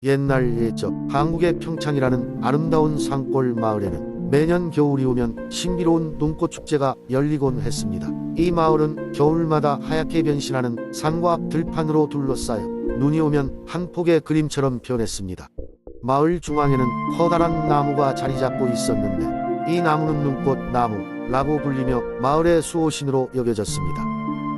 옛날 옛적 한국의 평창이라는 아름다운 산골 마을에는 매년 겨울이 오면 신비로운 눈꽃 축제가 열리곤 했습니다. 이 마을은 겨울마다 하얗게 변신하는 산과 들판으로 둘러싸여 눈이 오면 한 폭의 그림처럼 변했습니다. 마을 중앙에는 커다란 나무가 자리 잡고 있었는데 이 나무는 눈꽃 나무라고 불리며 마을의 수호신으로 여겨졌습니다.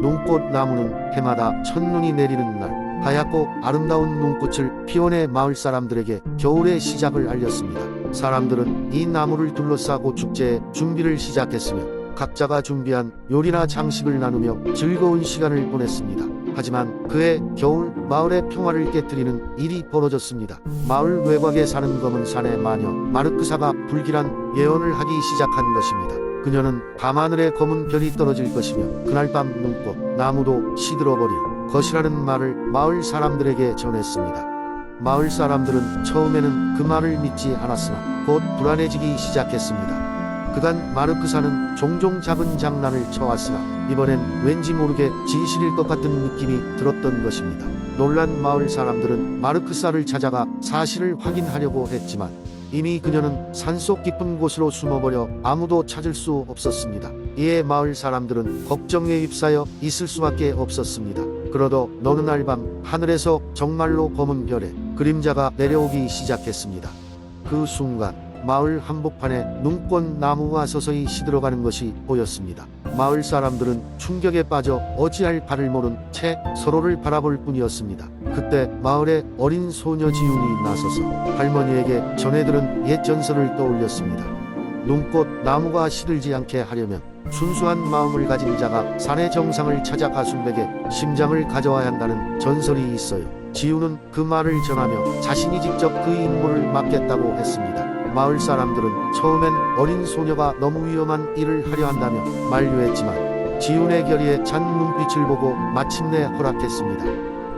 눈꽃 나무는 해마다 첫눈이 내리는 날 하얗고 아름다운 눈꽃을 피워내 마을 사람들에게 겨울의 시작을 알렸습니다. 사람들은 이 나무를 둘러싸고 축제의 준비를 시작했으며 각자가 준비한 요리나 장식을 나누며 즐거운 시간을 보냈습니다. 하지만 그해 겨울 마을의 평화를 깨뜨리는 일이 벌어졌습니다. 마을 외곽에 사는 검은 사내 마녀 마르크사가 불길한 예언을 하기 시작한 것입니다. 그녀는 밤하늘에 검은 별이 떨어질 것이며 그날 밤 눈꽃 나무도 시들어버릴 것이라는 말을 마을 사람들에게 전했습니다. 마을 사람들은 처음에는 그 말을 믿지 않았으나 곧 불안해지기 시작했습니다. 그간 마르크사는 종종 작은 장난을 쳐왔으나 이번엔 왠지 모르게 진실일 것 같은 느낌이 들었던 것입니다. 놀란 마을 사람들은 마르크사를 찾아가 사실을 확인하려고 했지만 이미 그녀는 산속 깊은 곳으로 숨어버려 아무도 찾을 수 없었습니다. 이에 마을 사람들은 걱정에 휩싸여 있을 수밖에 없었습니다. 그러던 어느 날 밤 하늘에서 정말로 검은 별의 그림자가 내려오기 시작했습니다. 그 순간 마을 한복판에 눈꽃 나무가 서서히 시들어가는 것이 보였습니다. 마을 사람들은 충격에 빠져 어찌할 바를 모른 채 서로를 바라볼 뿐이었습니다. 그때 마을의 어린 소녀 지훈이 나서서 할머니에게 전해들은 옛 전설을 떠올렸습니다. 눈꽃 나무가 시들지 않게 하려면 순수한 마음을 가진 자가 산의 정상을 찾아 가순백의 심장을 가져와야 한다는 전설이 있어요. 지훈은 그 말을 전하며 자신이 직접 그 임무를 맡겠다고 했습니다. 마을 사람들은 처음엔 어린 소녀가 너무 위험한 일을 하려 한다며 만류했지만 지훈의 결의에 찬 눈빛을 보고 마침내 허락했습니다.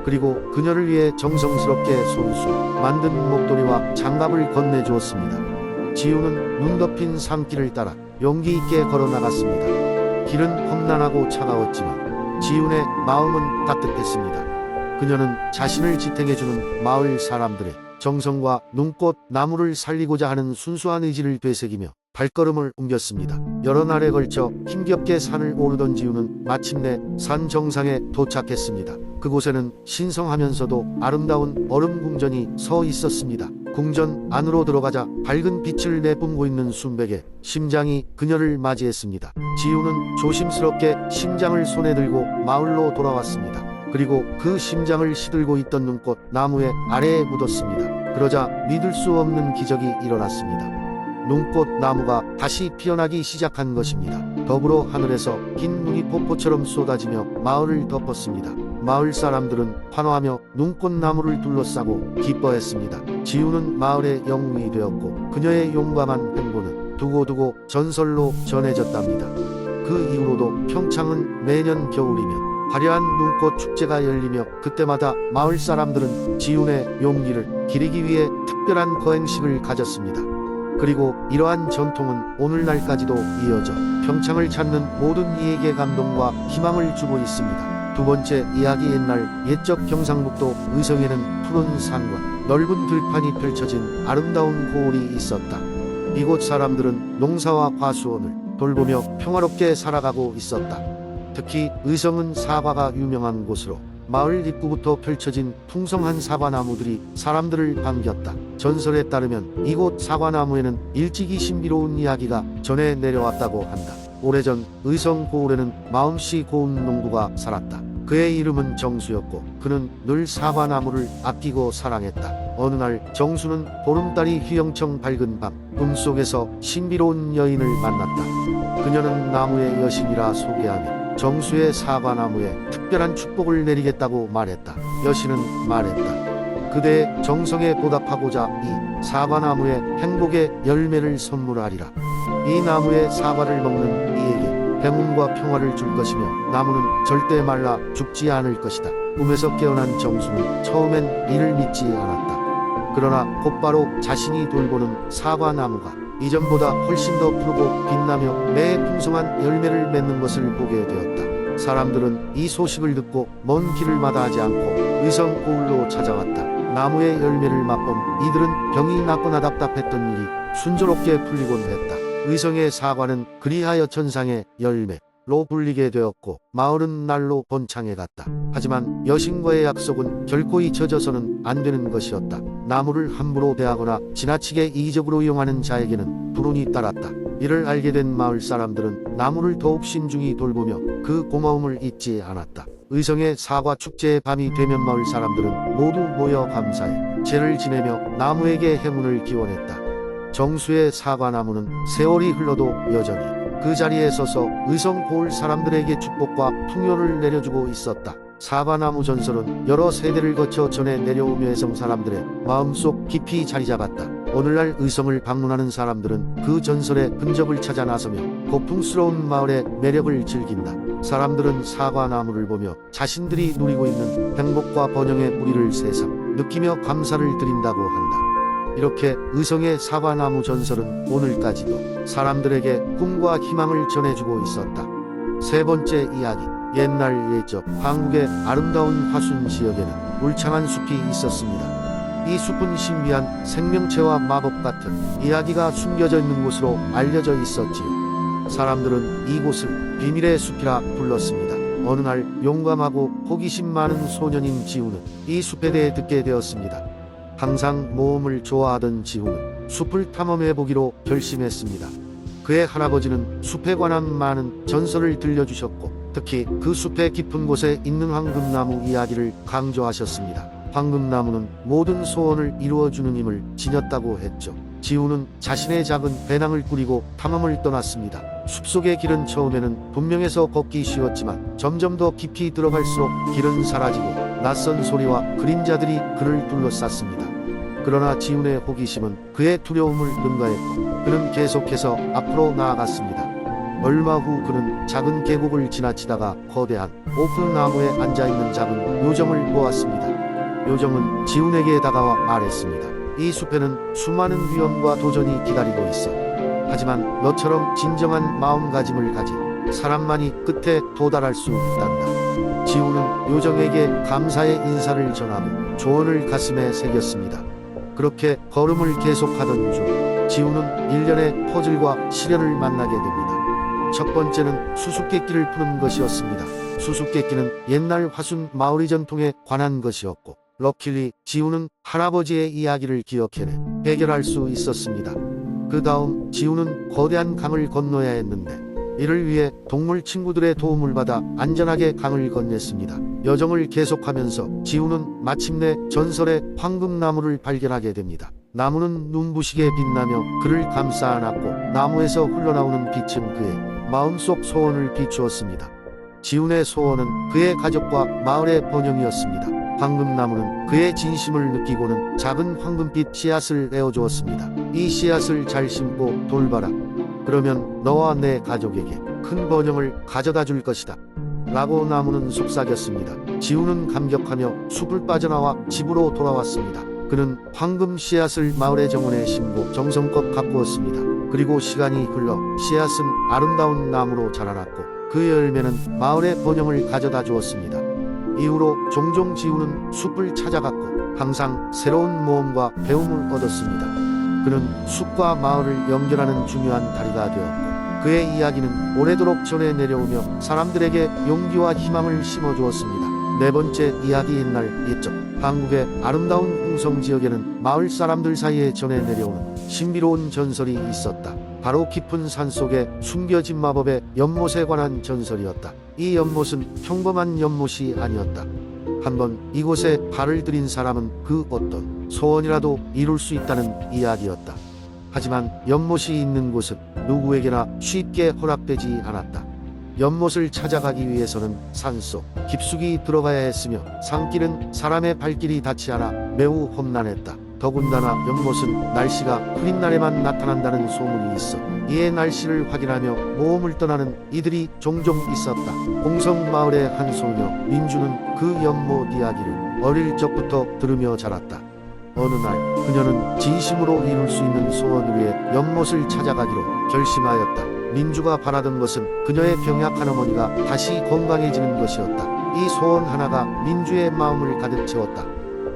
그리고 그녀를 위해 정성스럽게 손수 만든 목도리와 장갑을 건네주었습니다. 지훈은 눈 덮인 산길을 따라 용기 있게 걸어 나갔습니다. 길은 험난하고 차가웠지만 지훈의 마음은 따뜻했습니다. 그녀는 자신을 지탱해주는 마을 사람들의 정성과 눈꽃 나무를 살리고자 하는 순수한 의지를 되새기며 발걸음을 옮겼습니다. 여러 날에 걸쳐 힘겹게 산을 오르던 지훈은 마침내 산 정상에 도착했습니다. 그곳에는 신성하면서도 아름다운 얼음 궁전이 서 있었습니다. 궁전 안으로 들어가자 밝은 빛을 내뿜고 있는 순백의 심장이 그녀를 맞이했습니다. 지훈은 조심스럽게 심장을 손에 들고 마을로 돌아왔습니다. 그리고 그 심장을 시들고 있던 눈꽃 나무의 아래에 묻었습니다. 그러자 믿을 수 없는 기적이 일어났습니다. 눈꽃 나무가 다시 피어나기 시작한 것입니다. 더불어 하늘에서 긴 눈이 폭포처럼 쏟아지며 마을을 덮었습니다. 마을 사람들은 환호하며 눈꽃 나무를 둘러싸고 기뻐했습니다. 지훈은 마을의 영웅이 되었고 그녀의 용감한 행보는 두고두고 전설로 전해졌답니다. 그 이후로도 평창은 매년 겨울이면 화려한 눈꽃 축제가 열리며 그때마다 마을 사람들은 지훈의 용기를 기리기 위해 특별한 거행식을 가졌습니다. 그리고 이러한 전통은 오늘날까지도 이어져 평창을 찾는 모든 이에게 감동과 희망을 주고 있습니다. 두 번째 이야기. 옛날 옛적 경상북도 의성에는 푸른 산과 넓은 들판이 펼쳐진 아름다운 고을이 있었다. 이곳 사람들은 농사와 과수원을 돌보며 평화롭게 살아가고 있었다. 특히 의성은 사과가 유명한 곳으로 마을 입구부터 펼쳐진 풍성한 사과나무들이 사람들을 반겼다. 전설에 따르면 이곳 사과나무에는 일찍이 신비로운 이야기가 전해 내려왔다고 한다. 오래전 의성 고을에는 마음씨 고운 농부가 살았다. 그의 이름은 정수였고 그는 늘 사과나무를 아끼고 사랑했다. 어느 날 정수는 보름달이 휘영청 밝은 밤 꿈속에서 신비로운 여인을 만났다. 그녀는 나무의 여신이라 소개하며 정수의 사과나무에 특별한 축복을 내리겠다고 말했다. 여신은 말했다. 그대의 정성에 보답하고자 이 사과나무에 행복의 열매를 선물하리라. 이 나무의 사과를 먹는 이에게 행운과 평화를 줄 것이며 나무는 절대 말라 죽지 않을 것이다. 꿈에서 깨어난 정수는 처음엔 이를 믿지 않았다. 그러나 곧바로 자신이 돌보는 사과나무가 이전보다 훨씬 더 푸르고 빛나며 매해 풍성한 열매를 맺는 것을 보게 되었다. 사람들은 이 소식을 듣고 먼 길을 마다하지 않고 의성 고을로 찾아왔다. 나무의 열매를 맛본 이들은 병이 낫거나 답답했던 일이 순조롭게 풀리곤 했다. 의성의 사과는 그리하여 천상의 열매로 불리게 되었고 마을은 날로 번창해 갔다. 하지만 여신과의 약속은 결코 잊혀져서는 안 되는 것이었다. 나무를 함부로 대하거나 지나치게 이기적으로 이용하는 자에게는 불운이 따랐다. 이를 알게 된 마을 사람들은 나무를 더욱 신중히 돌보며 그 고마움을 잊지 않았다. 의성의 사과 축제의 밤이 되면 마을 사람들은 모두 모여 감사해 제를 지내며 나무에게 행운을 기원했다. 정수의 사과나무는 세월이 흘러도 여전히 그 자리에 서서 의성 고을 사람들에게 축복과 풍요를 내려주고 있었다. 사과나무 전설은 여러 세대를 거쳐 전해 내려오며 의성 사람들의 마음속 깊이 자리잡았다. 오늘날 의성을 방문하는 사람들은 그 전설의 흔적을 찾아 나서며 고풍스러운 마을의 매력을 즐긴다. 사람들은 사과나무를 보며 자신들이 누리고 있는 행복과 번영의 뿌리를 새삼 느끼며 감사를 드린다고 한다. 이렇게 의성의 사과나무 전설은 오늘까지도 사람들에게 꿈과 희망을 전해주고 있었다. 세 번째 이야기. 옛날 옛적 한국의 아름다운 화순 지역에는 울창한 숲이 있었습니다. 이 숲은 신비한 생명체와 마법 같은 이야기가 숨겨져 있는 곳으로 알려져 있었지요. 사람들은 이곳을 비밀의 숲이라 불렀습니다. 어느 날 용감하고 호기심 많은 소년인 지우는 이 숲에 대해 듣게 되었습니다. 항상 모험을 좋아하던 지우는 숲을 탐험해보기로 결심했습니다. 그의 할아버지는 숲에 관한 많은 전설을 들려주셨고 특히 그 숲의 깊은 곳에 있는 황금나무 이야기를 강조하셨습니다. 황금나무는 모든 소원을 이루어주는 힘을 지녔다고 했죠. 지우는 자신의 작은 배낭을 꾸리고 탐험을 떠났습니다. 숲속의 길은 처음에는 분명해서 걷기 쉬웠지만 점점 더 깊이 들어갈수록 길은 사라지고 낯선 소리와 그림자들이 그를 둘러쌌습니다. 그러나 지훈의 호기심은 그의 두려움을 능가했고 그는 계속해서 앞으로 나아갔습니다. 얼마 후 그는 작은 계곡을 지나치다가 거대한 오크나무에 앉아있는 작은 요정을 보았습니다. 요정은 지훈에게 다가와 말했습니다. 이 숲에는 수많은 위험과 도전이 기다리고 있어. 하지만 너처럼 진정한 마음가짐을 가진 사람만이 끝에 도달할 수 있단다. 지훈은 요정에게 감사의 인사를 전하고 조언을 가슴에 새겼습니다. 그렇게 걸음을 계속하던 중 지훈은 일련의 퍼즐과 시련을 만나게 됩니다. 첫 번째는 수수께끼를 푸는 것이었습니다. 수수께끼는 옛날 화순 마오리 전통에 관한 것이었고 럭키리 지훈은 할아버지의 이야기를 기억해내 해결할 수 있었습니다. 그 다음 지훈은 거대한 강을 건너야 했는데 이를 위해 동물 친구들의 도움을 받아 안전하게 강을 건넸습니다. 여정을 계속하면서 지훈은 마침내 전설의 황금나무를 발견하게 됩니다. 나무는 눈부시게 빛나며 그를 감싸 안았고 나무에서 흘러나오는 빛은 그의 마음속 소원을 비추었습니다. 지훈의 소원은 그의 가족과 마을의 번영이었습니다. 황금나무는 그의 진심을 느끼고는 작은 황금빛 씨앗을 내어주었습니다. 이 씨앗을 잘 심고 돌봐라. 그러면 너와 내 가족에게 큰 번영을 가져다 줄 것이다. 라고 나무는 속삭였습니다. 지훈은 감격하며 숲을 빠져나와 집으로 돌아왔습니다. 그는 황금 씨앗을 마을의 정원에 심고 정성껏 가꾸었습니다. 그리고 시간이 흘러 씨앗은 아름다운 나무로 자라났고 그 열매는 마을의 번영을 가져다 주었습니다. 이후로 종종 지훈은 숲을 찾아갔고 항상 새로운 모험과 배움을 얻었습니다. 그는 숲과 마을을 연결하는 중요한 다리가 되었고 그의 이야기는 오래도록 전해 내려오며 사람들에게 용기와 희망을 심어주었습니다. 네 번째 이야기. 옛날 옛적 한국의 아름다운 홍성 지역에는 마을 사람들 사이에 전해 내려오는 신비로운 전설이 있었다. 바로 깊은 산속에 숨겨진 마법의 연못에 관한 전설이었다. 이 연못은 평범한 연못이 아니었다. 한번 이곳에 발을 들인 사람은 그 어떤 소원이라도 이룰 수 있다는 이야기였다. 하지만 연못이 있는 곳은 누구에게나 쉽게 허락되지 않았다. 연못을 찾아가기 위해서는 산속 깊숙이 들어가야 했으며 산길은 사람의 발길이 닿지 않아 매우 험난했다. 더군다나 연못은 날씨가 흐린 날에만 나타난다는 소문이 있어 이에 날씨를 확인하며 모험을 떠나는 이들이 종종 있었다. 홍성 마을의 한 소녀 민주는 그 연못 이야기를 어릴 적부터 들으며 자랐다. 어느 날 그녀는 진심으로 이룰 수 있는 소원을 위해 연못을 찾아가기로 결심하였다. 민주가 바라던 것은 그녀의 병약한 어머니가 다시 건강해지는 것이었다. 이 소원 하나가 민주의 마음을 가득 채웠다.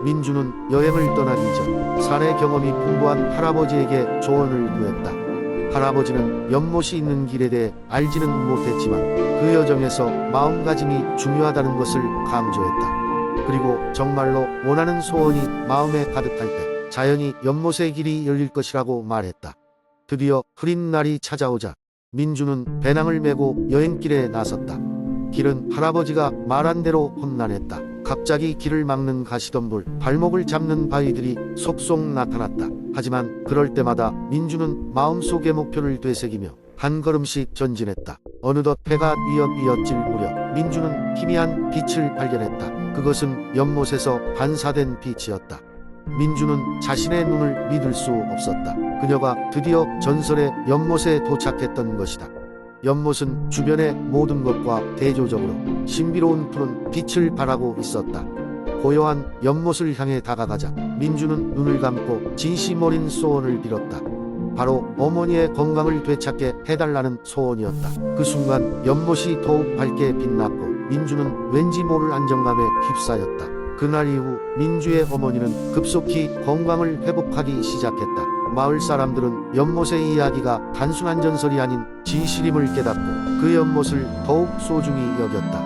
민주는 여행을 떠나기 전 사내 경험이 풍부한 할아버지에게 조언을 구했다. 할아버지는 연못이 있는 길에 대해 알지는 못했지만 그 여정에서 마음가짐이 중요하다는 것을 강조했다. 그리고 정말로 원하는 소원이 마음에 가득할 때 자연히 연못의 길이 열릴 것이라고 말했다. 드디어 흐린 날이 찾아오자 민주는 배낭을 메고 여행길에 나섰다. 길은 할아버지가 말한 대로 험난했다. 갑자기 길을 막는 가시덤불, 발목을 잡는 바위들이 속속 나타났다. 하지만 그럴 때마다 민주는 마음속의 목표를 되새기며 한 걸음씩 전진했다. 어느덧 해가 뉘엿뉘엿질 무렵 민주는 희미한 빛을 발견했다. 그것은 연못에서 반사된 빛이었다. 민주는 자신의 눈을 믿을 수 없었다. 그녀가 드디어 전설의 연못에 도착했던 것이다. 연못은 주변의 모든 것과 대조적으로 신비로운 푸른 빛을 발하고 있었다. 고요한 연못을 향해 다가가자 민주는 눈을 감고 진심 어린 소원을 빌었다. 바로 어머니의 건강을 되찾게 해달라는 소원이었다. 그 순간 연못이 더욱 밝게 빛났고 민주는 왠지 모를 안정감에 휩싸였다. 그날 이후 민주의 어머니는 급속히 건강을 회복하기 시작했다. 마을 사람들은 연못의 이야기가 단순한 전설이 아닌 진실임을 깨닫고 그 연못을 더욱 소중히 여겼다.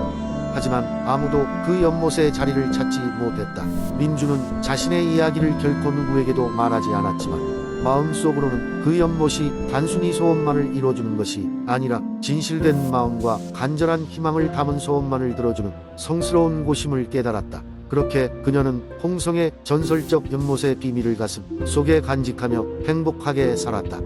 하지만 아무도 그 연못의 자리를 찾지 못했다. 민주는 자신의 이야기를 결코 누구에게도 말하지 않았지만 마음속으로는 그 연못이 단순히 소원만을 이뤄주는 것이 아니라 진실된 마음과 간절한 희망을 담은 소원만을 들어주는 성스러운 곳임을 깨달았다. 그렇게 그녀는 홍성의 전설적 연못의 비밀을 가슴 속에 간직하며 행복하게 살았다.